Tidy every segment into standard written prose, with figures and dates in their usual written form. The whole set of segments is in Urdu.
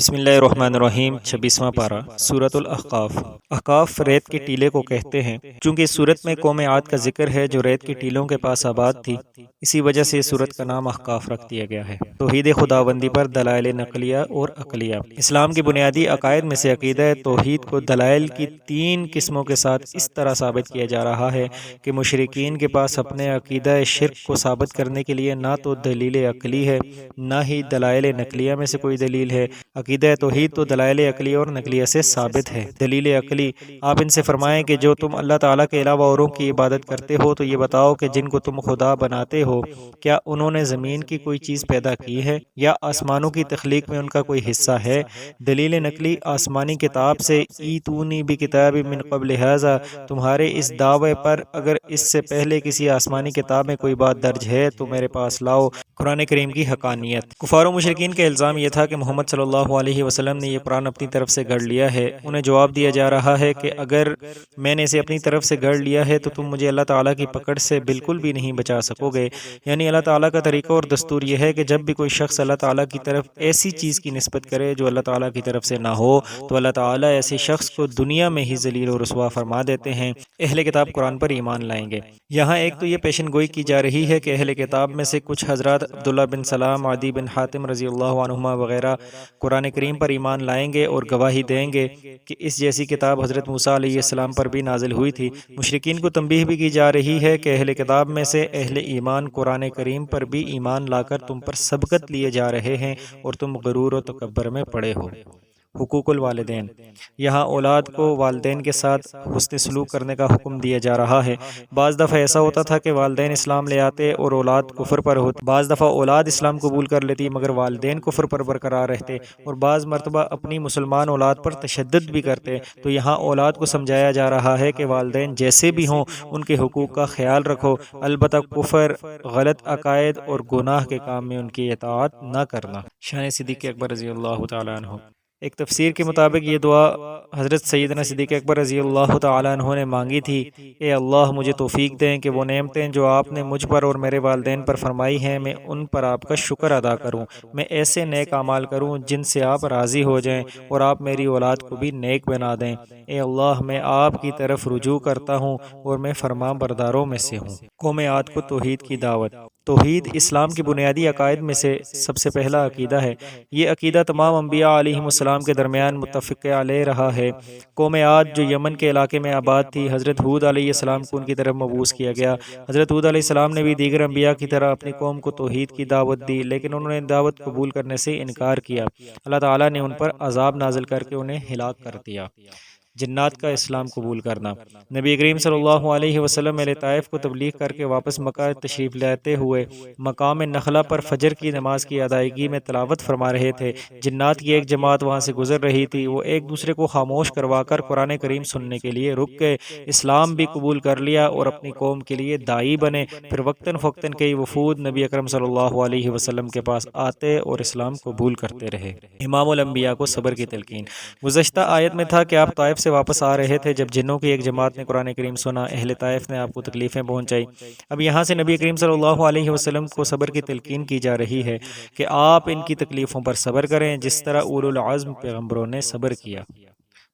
بسم اللہ الرحمن الرحیم 26واں پارہ سورۃ الاحقاف۔ احقاف ریت کے ٹیلے کو کہتے ہیں، چونکہ اس سورت میں قوم عاد کا ذکر ہے جو ریت کے ٹیلوں کے پاس آباد تھی، اسی وجہ سے اس سورت کا نام احقاف رکھ دیا گیا ہے۔ توحید خداوندی پر دلائل نقلیہ اور عقلیہ۔ اسلام کی بنیادی عقائد میں سے عقیدہ توحید کو دلائل کی 3 قسموں کے ساتھ اس طرح ثابت کیا جا رہا ہے کہ مشرکین کے پاس اپنے عقیدہ شرک کو ثابت کرنے کے لیے نہ تو دلیل عقلی ہے، نہ ہی دلائل نقلیہ میں سے کوئی دلیل ہے۔ عقیدہ توحید تو دلائل عقلی اور نقلیہ سے ثابت ہے۔ دلیل عقلی، آپ ان سے فرمائیں کہ جو تم اللہ تعالیٰ کے علاوہ اوروں کی عبادت کرتے ہو تو یہ بتاؤ کہ جن کو تم خدا بناتے ہو کیا انہوں نے زمین کی کوئی چیز پیدا کی ہے یا آسمانوں کی تخلیق میں ان کا کوئی حصہ ہے؟ دلیل نقلی، آسمانی کتاب سے ایتونی بکتاب من قبل ھذا، تمہارے اس دعوے پر اگر اس سے پہلے کسی آسمانی کتاب میں کوئی بات درج ہے تو میرے پاس لاؤ۔ قرآن کریم کی حقانیت۔ کفار و مشرکین کا الزام یہ تھا کہ محمد صلی اللہ علیہ وسلم نے یہ قرآن اپنی طرف سے گھڑ لیا ہے۔ انہیں جواب دیا جا رہا ہے کہ اگر میں نے اسے اپنی طرف سے گھڑ لیا ہے تو تم مجھے اللہ تعالیٰ کی پکڑ سے بالکل بھی نہیں بچا سکو گے۔ یعنی اللہ تعالیٰ کا طریقہ اور دستور یہ ہے کہ جب بھی کوئی شخص اللہ تعالیٰ کی طرف ایسی چیز کی نسبت کرے جو اللہ تعالیٰ کی طرف سے نہ ہو تو اللہ تعالیٰ ایسے شخص کو دنیا میں ہی ذلیل و رسوا فرما دیتے ہیں۔ اہل کتاب قرآن پر ایمان لائیں گے۔ یہاں ایک تو یہ پیشن گوئی کی جا رہی ہے کہ اہل کتاب میں سے کچھ حضرات عبداللہ بن سلام، عدی بن حاتم رضی اللہ عنہما وغیرہ قرآن کریم پر ایمان لائیں گے اور گواہی دیں گے کہ اس جیسی کتاب حضرت موسیٰ علیہ السلام پر بھی نازل ہوئی تھی۔ مشرکین کو تنبیہ بھی کی جا رہی ہے کہ اہل کتاب میں سے اہل ایمان قرآن کریم پر بھی ایمان لا کر تم پر سبقت لیے جا رہے ہیں اور تم غرور و تکبر میں پڑے ہو۔ حقوق الوالدین، یہاں اولاد کو والدین کے ساتھ حسن سلوک کرنے کا حکم دیا جا رہا ہے۔ بعض دفعہ ایسا ہوتا تھا کہ والدین اسلام لے آتے اور اولاد کفر پر ہوتی، بعض دفعہ اولاد اسلام قبول کر لیتی مگر والدین کفر پر برقرار رہتے، اور بعض مرتبہ اپنی مسلمان اولاد پر تشدد بھی کرتے۔ تو یہاں اولاد کو سمجھایا جا رہا ہے کہ والدین جیسے بھی ہوں ان کے حقوق کا خیال رکھو، البتہ کفر، غلط عقائد اور گناہ کے کام میں ان کی اطاعت نہ کرنا۔ شان صدیق اکبر رضی اللہ تعالیٰ عنہ۔ ایک تفسیر کے مطابق یہ دعا حضرت سیدنا صدیق اکبر رضی اللہ تعالیٰ عنہ نے مانگی تھی، اے اللہ مجھے توفیق دیں کہ وہ نعمتیں جو آپ نے مجھ پر اور میرے والدین پر فرمائی ہیں میں ان پر آپ کا شکر ادا کروں، میں ایسے نیک اعمال کروں جن سے آپ راضی ہو جائیں اور آپ میری اولاد کو بھی نیک بنا دیں۔ اے اللہ میں آپ کی طرف رجوع کرتا ہوں اور میں فرمان برداروں میں سے ہوں۔ قوم عاد کو توحید کی دعوت۔ توحید اسلام کی بنیادی عقائد میں سے سب سے پہلا عقیدہ ہے۔ یہ عقیدہ تمام انبیاء علیہم السلام کے درمیان متفق علیہ رہا ہے۔ قوم عاد جو یمن کے علاقے میں آباد تھی، حضرت ہود علیہ السلام کو ان کی طرف مبعوث کیا گیا۔ حضرت ہود علیہ السلام نے بھی دیگر انبیاء کی طرح اپنی قوم کو توحید کی دعوت دی، لیکن انہوں نے دعوت قبول کرنے سے انکار کیا۔ اللہ تعالیٰ نے ان پر عذاب نازل کر کے انہیں ہلاک کر دیا۔ جنات کا اسلام قبول کرنا۔ نبی کریم صلی اللہ علیہ وسلم اہل طائف کو تبلیغ کر کے واپس مکہ تشریف لاتے ہوئے مقام نخلہ پر فجر کی نماز کی ادائیگی میں تلاوت فرما رہے تھے۔ جنات کی ایک جماعت وہاں سے گزر رہی تھی، وہ ایک دوسرے کو خاموش کروا کر قرآن کریم سننے کے لیے رک گئے، اسلام بھی قبول کر لیا اور اپنی قوم کے لیے داعی بنے۔ پھر وقتاً فوقتاً کئی وفود نبی اکرم صلی اللہ علیہ وسلم کے پاس آتے اور اسلام قبول کرتے رہے۔ امام الانبیاء کو صبر کی تلقین۔ گزشتہ آیت میں تھا کہ آپ طائف سے واپس آ رہے تھے جب جنوں کی ایک جماعت نے قرآن کریم سنا، اہل طائف نے آپ کو تکلیفیں پہنچائی۔ اب یہاں سے نبی کریم صلی اللہ علیہ وسلم کو صبر کی تلقین کی جا رہی ہے کہ آپ ان کی تکلیفوں پر صبر کریں جس طرح اولو العزم پیغمبروں نے صبر کیا۔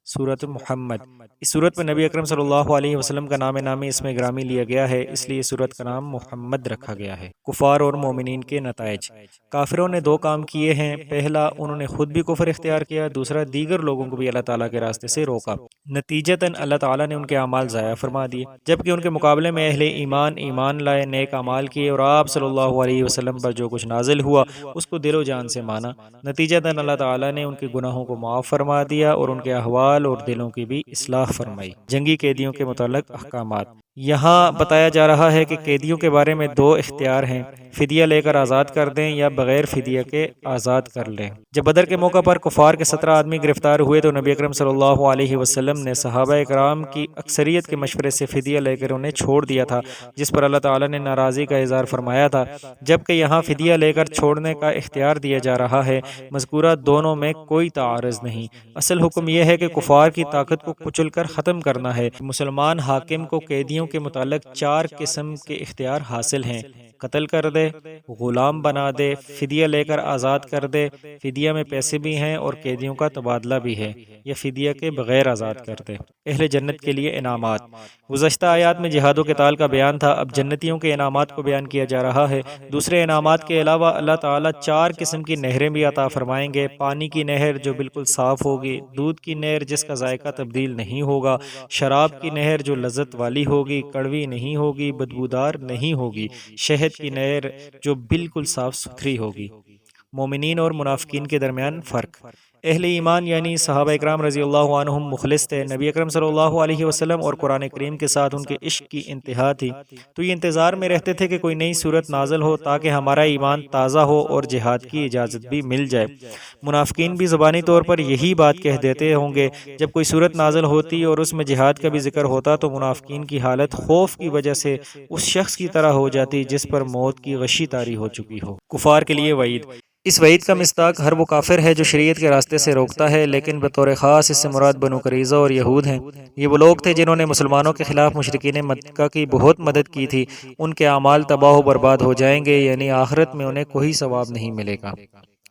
سورۃ محمد۔ اس سورت میں نبی اکرم صلی اللہ علیہ وسلم کا نام نامی اس میں گرامی لیا گیا ہے، اس لیے سورت کا نام محمد رکھا گیا ہے۔ کفار اور مومنین کے نتائج۔ کافروں نے 2 کام کیے ہیں، پہلا انہوں نے خود بھی کفر اختیار کیا، دوسرا دیگر لوگوں کو بھی اللہ تعالیٰ کے راستے سے روکا۔ نتیجتاً اللہ تعالیٰ نے ان کے اعمال ضائع فرما دیے، جبکہ ان کے مقابلے میں اہل ایمان لائے، نیک اعمال کیے اور آپ صلی اللہ علیہ وسلم پر جو کچھ نازل ہوا اس کو دل و جان سے مانا۔ نتیجتاً اللہ تعالیٰ نے ان کے گناہوں کو معاف فرما دیا اور ان کے احوال اور دلوں کی بھی اصلاح فرمائی۔ جنگی قیدیوں کے متعلق احکامات۔ یہاں بتایا جا رہا ہے کہ قیدیوں کے بارے میں 2 اختیار ہیں، فدیہ لے کر آزاد کر دیں یا بغیر فدیہ کے آزاد کر لیں۔ جب بدر کے موقع پر کفار کے 17 آدمی گرفتار ہوئے تو نبی اکرم صلی اللہ علیہ وسلم نے صحابہ کرام کی اکثریت کے مشورے سے فدیہ لے کر انہیں چھوڑ دیا تھا، جس پر اللہ تعالیٰ نے ناراضی کا اظہار فرمایا تھا، جبکہ یہاں فدیہ لے کر چھوڑنے کا اختیار دیا جا رہا ہے۔ مذکورہ دونوں میں کوئی تعارض نہیں۔ اصل حکم یہ ہے کہ کفار کی طاقت کو کچل کر ختم کرنا ہے۔ مسلمان حاکم کو قیدیوں کے متعلق 4 قسم کے اختیار حاصل ہیں۔ قتل کر دے، غلام بنا دے، فدیہ لے کر آزاد کر دے، فدیہ میں پیسے بھی ہیں اور قیدیوں کا تبادلہ بھی ہے، یا فدیہ کے بغیر آزاد کر دے۔ اہل جنت کے لیے انعامات۔ گزشتہ آیات میں جہاد و قتال کا بیان تھا، اب جنتیوں کے انعامات کو بیان کیا جا رہا ہے۔ دوسرے انعامات کے علاوہ اللہ تعالیٰ 4 قسم کی نہریں بھی عطا فرمائیں گے۔ پانی کی نہر جو بالکل صاف ہوگی، دودھ کی نہر جس کا ذائقہ تبدیل نہیں ہوگا، شراب کی نہر جو لذت والی ہوگی، کڑوی نہیں ہوگی، بدبودار نہیں ہوگی، شہد کی نہر جو بالکل صاف ستھری ہوگی۔ مومنین اور منافقین کے درمیان فرق۔ اہل ایمان یعنی صحابہ اکرام رضی اللہ عنہم مخلص تھے، نبی اکرم صلی اللہ علیہ وسلم اور قرآن کریم کے ساتھ ان کے عشق کی انتہا تھی، تو یہ انتظار میں رہتے تھے کہ کوئی نئی صورت نازل ہو تاکہ ہمارا ایمان تازہ ہو اور جہاد کی اجازت بھی مل جائے۔ منافقین بھی زبانی طور پر یہی بات کہہ دیتے ہوں گے، جب کوئی صورت نازل ہوتی اور اس میں جہاد کا بھی ذکر ہوتا تو منافقین کی حالت خوف کی وجہ سے اس شخص کی طرح ہو جاتی جس پر موت کی غشی طاری ہو چکی ہو۔ کفار کے لیے وعید۔ اس وعید کا مصداق ہر وہ کافر ہے جو شریعت کے راستے سے روکتا ہے، لیکن بطور خاص اس سے مراد بنو قریظہ اور یہود ہیں۔ یہ وہ لوگ تھے جنہوں نے مسلمانوں کے خلاف مشرکین مکہ کی بہت مدد کی تھی۔ ان کے اعمال تباہ و برباد ہو جائیں گے، یعنی آخرت میں انہیں کوئی ثواب نہیں ملے گا۔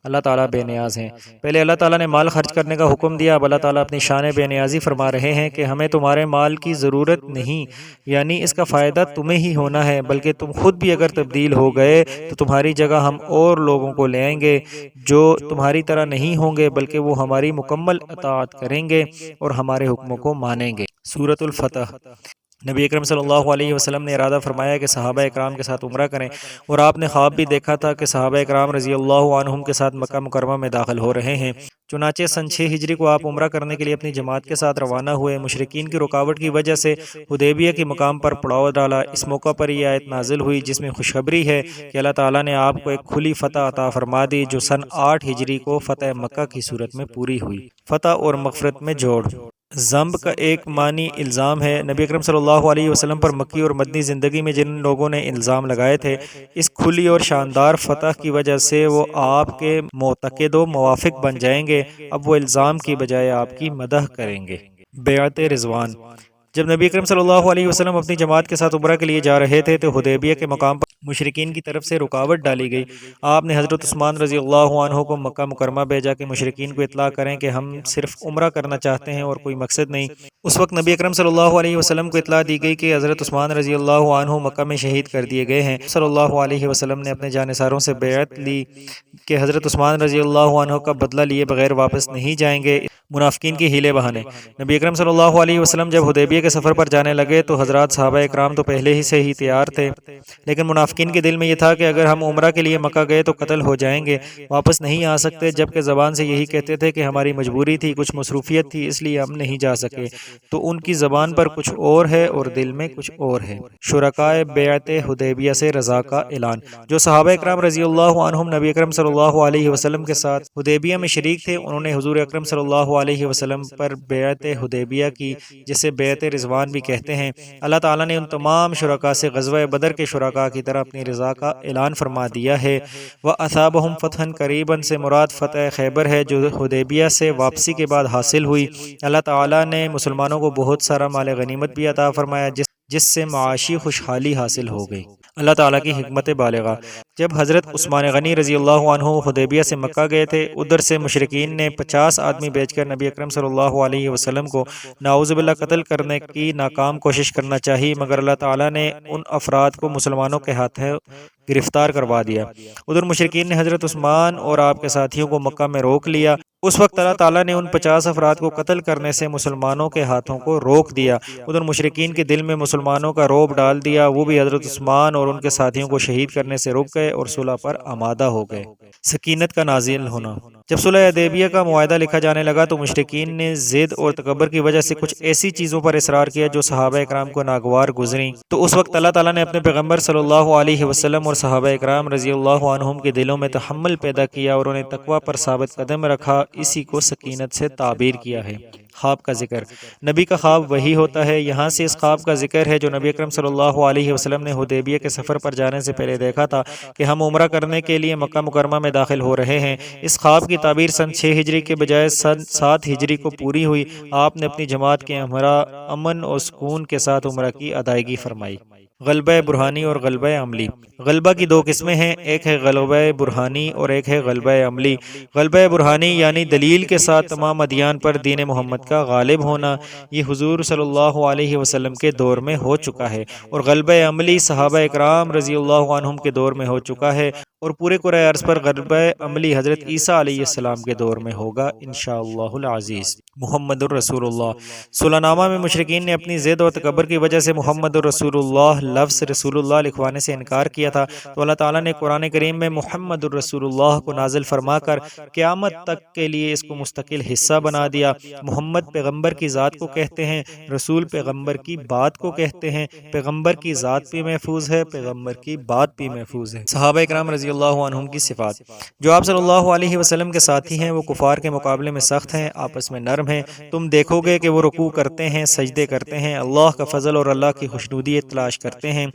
اللہ تعالیٰ بے نیاز ہیں۔ پہلے اللہ تعالیٰ نے مال خرچ کرنے کا حکم دیا، اب اللہ تعالیٰ اپنی شان بے نیازی فرما رہے ہیں کہ ہمیں تمہارے مال کی ضرورت نہیں، یعنی اس کا فائدہ تمہیں ہی ہونا ہے، بلکہ تم خود بھی اگر تبدیل ہو گئے تو تمہاری جگہ ہم اور لوگوں کو لے آئیں گے جو تمہاری طرح نہیں ہوں گے، بلکہ وہ ہماری مکمل اطاعت کریں گے اور ہمارے حکموں کو مانیں گے۔ سورۃ الفتح۔ نبی اکرم صلی اللہ علیہ وسلم نے ارادہ فرمایا کہ صحابہ اکرام کے ساتھ عمرہ کریں، اور آپ نے خواب بھی دیکھا تھا کہ صحابہ اکرام رضی اللہ عنہم کے ساتھ مکہ مکرمہ میں داخل ہو رہے ہیں۔ چنانچہ سن 6 ہجری کو آپ عمرہ کرنے کے لیے اپنی جماعت کے ساتھ روانہ ہوئے۔ مشرکین کی رکاوٹ کی وجہ سے حدیبیہ کے مقام پر پڑاؤ ڈالا۔ اس موقع پر یہ آیت نازل ہوئی جس میں خوشخبری ہے کہ اللہ تعالیٰ نے آپ کو ایک کھلی فتح عطا فرما دی جو سن 8 ہجری کو فتح مکہ کی صورت میں پوری ہوئی۔ فتح اور مغفرت میں جوڑ۔ ذنب کا ایک معنی الزام ہے۔ نبی اکرم صلی اللہ علیہ وسلم پر مکی اور مدنی زندگی میں جن لوگوں نے الزام لگائے تھے، اس کھلی اور شاندار فتح کی وجہ سے وہ آپ کے معتقد و موافق بن جائیں گے۔ اب وہ الزام کی بجائے آپ کی مدح کریں گے۔ بیعت رضوان۔ جب نبی اکرم صلی اللہ علیہ وسلم اپنی جماعت کے ساتھ عمرہ کے لیے جا رہے تھے تو حدیبیہ کے مقام پر مشرکین کی طرف سے رکاوٹ ڈالی گئی۔ آپ نے حضرت عثمان رضی اللہ عنہ کو مکہ مکرمہ بھیجا کہ مشرکین کو اطلاع کریں کہ ہم صرف عمرہ کرنا چاہتے ہیں اور کوئی مقصد نہیں۔ اس وقت نبی اکرم صلی اللہ علیہ وسلم کو اطلاع دی گئی کہ حضرت عثمان رضی اللہ عنہ مکہ میں شہید کر دیے گئے ہیں۔ صلی اللہ علیہ وسلم نے اپنے جانثاروں سے بیعت لی کہ حضرت عثمان رضی اللہ عنہ کا بدلہ لیے بغیر واپس نہیں جائیں گے۔ منافقین کی ہیلے بہانے۔ نبی اکرم صلی اللہ علیہ وسلم جب حدیبیہ کے سفر پر جانے لگے تو حضرات صحابہ اکرام تو پہلے ہی سے ہی تیار تھے، لیکن منافقین کے دل میں یہ تھا کہ اگر ہم عمرہ کے لیے مکہ گئے تو قتل ہو جائیں گے، واپس نہیں آ سکتے، جبکہ زبان سے یہی کہتے تھے کہ ہماری مجبوری تھی، کچھ مصروفیت تھی، اس لیے ہم نہیں جا سکے۔ تو ان کی زبان پر کچھ اور ہے اور دل میں کچھ اور ہے۔ شرکائے بیعت حدیبیہ سے رضا کا اعلان۔ جو صحابہ اکرام رضی اللہ عنہم نبی اکرم صلی اللہ علیہ وسلم کے ساتھ حدیبیہ میں شریک تھے، انہوں نے حضور اکرم صلی اللہ علیہ وسلم پر بیعت حدیبیہ کی، جسے بیعت رضوان بھی کہتے ہیں۔ اللہ تعالیٰ نے ان تمام شرکاء سے غزوہ بدر کے شرکاء کی طرح اپنی رضا کا اعلان فرما دیا ہے۔ وَأَثَابَهُمْ فَتْحًا قَرِيبًا سے مراد فتح خیبر ہے جو حدیبیہ سے واپسی کے بعد حاصل ہوئی۔ اللہ تعالیٰ نے مسلمانوں کو بہت سارا مال غنیمت بھی عطا فرمایا جس سے معاشی خوشحالی حاصل ہو گئی۔ اللہ تعالیٰ کی حکمت بالغہ۔ جب حضرت عثمان غنی رضی اللہ عنہ حدیبیہ سے مکہ گئے تھے، ادھر سے مشرکین نے 50 آدمی بھیج کر نبی اکرم صلی اللہ علیہ وسلم کو نعوذ باللہ قتل کرنے کی ناکام کوشش کرنا چاہی، مگر اللہ تعالیٰ نے ان افراد کو مسلمانوں کے ہاتھوں گرفتار کروا دیا۔ ادھر مشرکین نے حضرت عثمان اور آپ کے ساتھیوں کو مکہ میں روک لیا۔ اس وقت اللہ تعالیٰ نے ان 50 افراد کو قتل کرنے سے مسلمانوں کے ہاتھوں کو روک دیا۔ ادھر مشرکین کے دل میں مسلمانوں کا رعب ڈال دیا، وہ بھی حضرت عثمان اور ان کے ساتھیوں کو شہید کرنے سے رک گئے اور صلح پر آمادہ ہو گئے۔ سکینت کا نازل ہونا۔ جب صلح حدیبیہ کا معاہدہ لکھا جانے لگا تو مشرکین نے ضد اور تکبر کی وجہ سے کچھ ایسی چیزوں پر اصرار کیا جو صحابہ اکرام کو ناگوار گزریں، تو اس وقت اللہ تعالیٰ نے اپنے پیغمبر صلی اللہ علیہ وسلم اور صحابہ اکرام رضی اللہ عنہم کے دلوں میں تحمل پیدا کیا اور انہیں تقوی پر ثابت قدم رکھا۔ اسی کو سکینت سے تعبیر کیا ہے۔ خواب کا ذکر۔ نبی کا خواب وہی ہوتا ہے، یہاں سے اس خواب کا ذکر ہے جو نبی اکرم صلی اللہ علیہ وسلم نے حدیبیہ کے سفر پر جانے سے پہلے دیکھا تھا کہ ہم عمرہ کرنے کے لیے مکہ مکرمہ میں داخل ہو رہے ہیں۔ اس خواب کی تعبیر سن 6 ہجری کے بجائے سن 7 ہجری کو پوری ہوئی۔ آپ نے اپنی جماعت کے ہمراہ امن اور سکون کے ساتھ عمرہ کی ادائیگی فرمائی۔ غلبہ برہانی اور غلبہ عملی۔ غلبہ کی دو قسمیں ہیں، ایک ہے غلبہ برہانی اور ایک ہے غلبہ عملی۔ غلبہ برہانی یعنی دلیل کے ساتھ تمام ادیان پر دین محمد کا غالب ہونا، یہ حضور صلی اللہ علیہ وسلم کے دور میں ہو چکا ہے، اور غلبہ عملی صحابہ اکرام رضی اللہ عنہم کے دور میں ہو چکا ہے، اور پورے کرۂ ارض پر غلبہ عملی حضرت عیسیٰ علیہ السلام کے دور میں ہوگا انشاءاللہ العزیز۔ محمد الرسول اللہ۔ صلح نامہ میں مشرکین نے اپنی ضد اور تکبر کی وجہ سے محمد الرسول اللہ لفظ رسول اللہ لکھوانے سے انکار کیا تھا، تو اللہ تعالیٰ نے قرآن کریم میں محمد الرسول اللہ کو نازل فرما کر قیامت تک کے لیے اس کو مستقل حصہ بنا دیا۔ محمد پیغمبر کی ذات کو کہتے ہیں، رسول پیغمبر کی بات کو کہتے ہیں، پیغمبر کی ذات بھی محفوظ ہے، پیغمبر کی بات بھی محفوظ ہے۔ صحابہ اکرام رضی اللہ عنہم کی صفات۔ جو آپ صلی اللہ علیہ وسلم کے ساتھی ہیں وہ کفار کے مقابلے میں سخت ہیں، آپس میں نرم ہیں۔ تم دیکھو گے کہ وہ رکوع کرتے ہیں، سجدے کرتے ہیں، اللہ کا فضل اور اللہ کی خوشنودی تلاش کرتے ہیں۔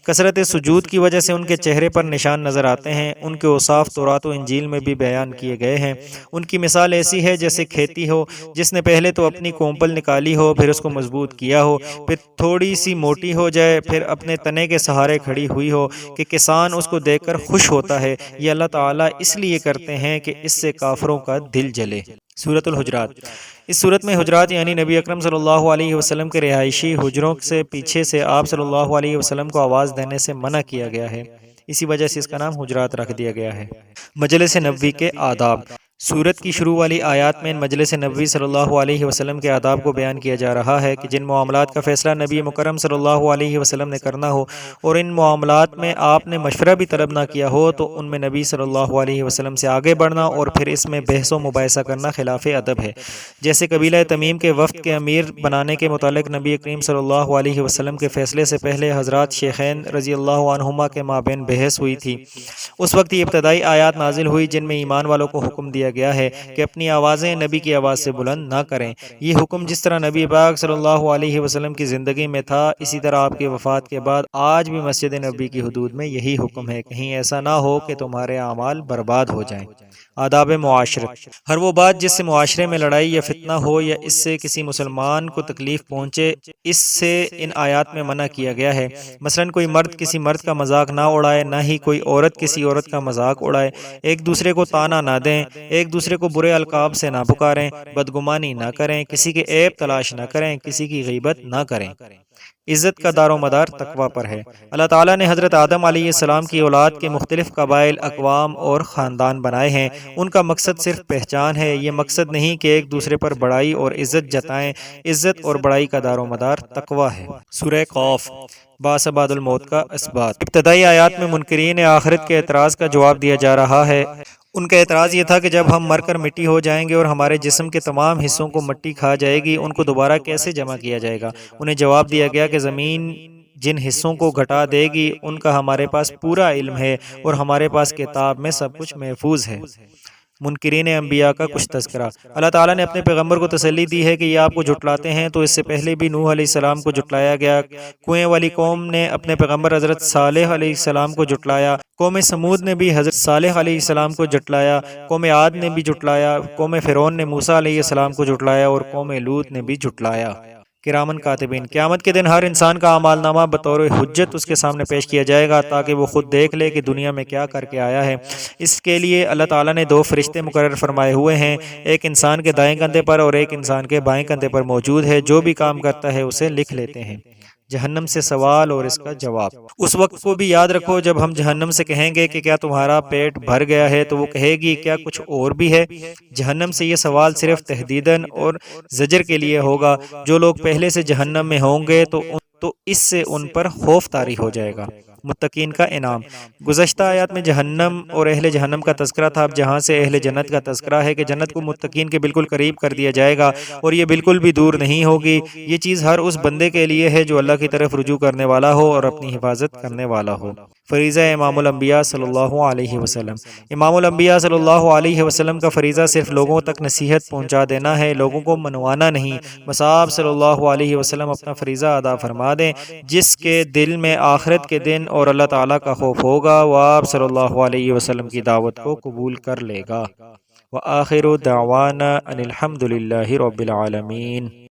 کثرت سجود کی وجہ سے ان کے چہرے پر نشان نظر آتے ہیں۔ ان کے اوصاف تورات و انجیل میں بھی بیان کیے گئے ہیں۔ ان کی مثال ایسی ہے جیسے کھیتی ہو جس نے پہلے تو اپنی کومپل نکالی ہو، پھر اس کو مضبوط کیا ہو، پھر تھوڑی سی موٹی ہو جائے، پھر اپنے تنے کے سہارے کھڑی ہوئی ہو کہ کسان اس کو دیکھ کر خوش ہوتا ہے۔ یہ اللہ تعالیٰ اس لیے کرتے ہیں کہ اس سے کافروں کا دل جلے۔ سورۃ الحجرات۔ اس سورت میں حجرات یعنی نبی اکرم صلی اللہ علیہ وسلم کے رہائشی حجروں سے پیچھے سے آپ صلی اللہ علیہ وسلم کو آواز دینے سے منع کیا گیا ہے، اسی وجہ سے اس کا نام حجرات رکھ دیا گیا ہے۔ مجلس نبوی کے آداب۔ سورت کی شروع والی آیات میں مجلس نبوی صلی اللہ علیہ وسلم کے آداب کو بیان کیا جا رہا ہے کہ جن معاملات کا فیصلہ نبی مکرم صلی اللہ علیہ وسلم نے کرنا ہو اور ان معاملات میں آپ نے مشورہ بھی طلب نہ کیا ہو تو ان میں نبی صلی اللہ علیہ وسلم سے آگے بڑھنا اور پھر اس میں بحث و مباحثہ کرنا خلاف ادب ہے۔ جیسے قبیلہ تمیم کے وفد کے امیر بنانے کے متعلق نبی کریم صلی اللہ علیہ وسلم کے فیصلے سے پہلے حضرات شیخین رضی اللہ عنہما کے مابین بحث ہوئی تھی۔ اس وقت یہ ابتدائی آیات نازل ہوئی جن میں ایمان والوں کو حکم دیا گیا ہے کہ اپنی آوازیں نبی کی آواز سے بلند نہ کریں۔ یہ حکم جس طرح نبی پاک صلی اللہ علیہ وسلم کی زندگی میں تھا، اسی طرح آپ کی وفات کے بعد آج بھی مسجد نبی کی حدود میں یہی حکم ہے، کہیں ایسا نہ ہو کہ تمہارے اعمال برباد ہو جائیں۔ آداب معاشرت۔ ہر وہ بات جس سے معاشرے میں لڑائی یا فتنہ ہو یا اس سے کسی مسلمان کو تکلیف پہنچے، اس سے ان آیات میں منع کیا گیا ہے۔ مثلا کوئی مرد کسی مرد کا مذاق نہ اڑائے، نہ ہی کوئی عورت کسی عورت کا مذاق اڑائے، ایک دوسرے کو طعنہ نہ دیں، ایک دوسرے کو برے القاب سے نہ پکاریں، بدگمانی نہ کریں، کسی کے عیب تلاش نہ کریں، کسی کی غیبت نہ کریں۔ عزت کا دار و مدار تقوی پر ہے۔ اللہ تعالیٰ نے حضرت آدم علیہ السلام کی اولاد کے مختلف قبائل، اقوام اور خاندان بنائے ہیں۔ ان کا مقصد صرف پہچان ہے، یہ مقصد نہیں کہ ایک دوسرے پر بڑائی اور عزت جتائیں۔ عزت اور بڑائی کا دار و مدار تقوی ہے۔ سورہ قاف۔ بعث بعد الموت کا اثبات۔ ابتدائی آیات میں منکرین آخرت کے اعتراض کا جواب دیا جا رہا ہے۔ ان کا اعتراض یہ تھا کہ جب ہم مر کر مٹی ہو جائیں گے اور ہمارے جسم کے تمام حصوں کو مٹی کھا جائے گی، ان کو دوبارہ کیسے جمع کیا جائے گا؟ انہیں جواب دیا گیا کہ زمین جن حصوں کو گھٹا دے گی ان کا ہمارے پاس پورا علم ہے اور ہمارے پاس کتاب میں سب کچھ محفوظ ہے۔ منکرین انبیاء کا کچھ تذکرہ۔ اللہ تعالیٰ نے اپنے پیغمبر کو تسلی دی ہے کہ یہ آپ کو جھٹلاتے ہیں، تو اس سے پہلے بھی نوح علیہ السلام کو جھٹلایا گیا۔ کنویں والی قوم نے اپنے پیغمبر حضرت صالح علیہ السلام کو جھٹلایا، قوم سمود نے بھی حضرت صالح علیہ السلام کو جھٹلایا، قوم عاد نے بھی جھٹلایا، قوم فرعون نے موسیٰ علیہ السلام کو جھٹلایا اور قوم لوط نے بھی جھٹلایا۔ کرامن کاتبین۔ قیامت کے دن ہر انسان کا اعمال نامہ بطور حجت اس کے سامنے پیش کیا جائے گا تاکہ وہ خود دیکھ لے کہ دنیا میں کیا کر کے آیا ہے۔ اس کے لیے اللہ تعالیٰ نے دو فرشتے مقرر فرمائے ہوئے ہیں، ایک انسان کے دائیں کندھے پر اور ایک انسان کے بائیں کندھے پر موجود ہے، جو بھی کام کرتا ہے اسے لکھ لیتے ہیں۔ جہنم سے سوال اور اس کا جواب۔ اس وقت کو بھی یاد رکھو جب ہم جہنم سے کہیں گے کہ کیا تمہارا پیٹ بھر گیا ہے، تو وہ کہے گی کیا کچھ اور بھی ہے؟ جہنم سے یہ سوال صرف تہدیداً اور زجر کے لیے ہوگا۔ جو لوگ پہلے سے جہنم میں ہوں گے تو اس سے ان پر خوف طاری ہو جائے گا۔ متقین کا انعام۔ گزشتہ آیات میں جہنم اور اہل جہنم کا تذکرہ تھا، اب جہاں سے اہل جنت کا تذکرہ ہے کہ جنت کو متقین کے بالکل قریب کر دیا جائے گا اور یہ بالکل بھی دور نہیں ہوگی۔ یہ چیز ہر اس بندے کے لیے ہے جو اللہ کی طرف رجوع کرنے والا ہو اور اپنی حفاظت کرنے والا ہو۔ فریضہ امام الانبیاء صلی اللہ علیہ وسلم۔ امام الانبیاء صلی اللہ علیہ وسلم کا فریضہ صرف لوگوں تک نصیحت پہنچا دینا ہے، لوگوں کو منوانا نہیں۔ بس آپ صلی اللہ علیہ وسلم اپنا فریضہ ادا فرما دیں۔ جس کے دل میں آخرت کے دن اور اللہ تعالیٰ کا خوف ہوگا، وہ آپ صلی اللہ علیہ وسلم کی دعوت کو قبول کر لے گا۔ وآخر دعوانا ان الحمد للہ رب العالمین۔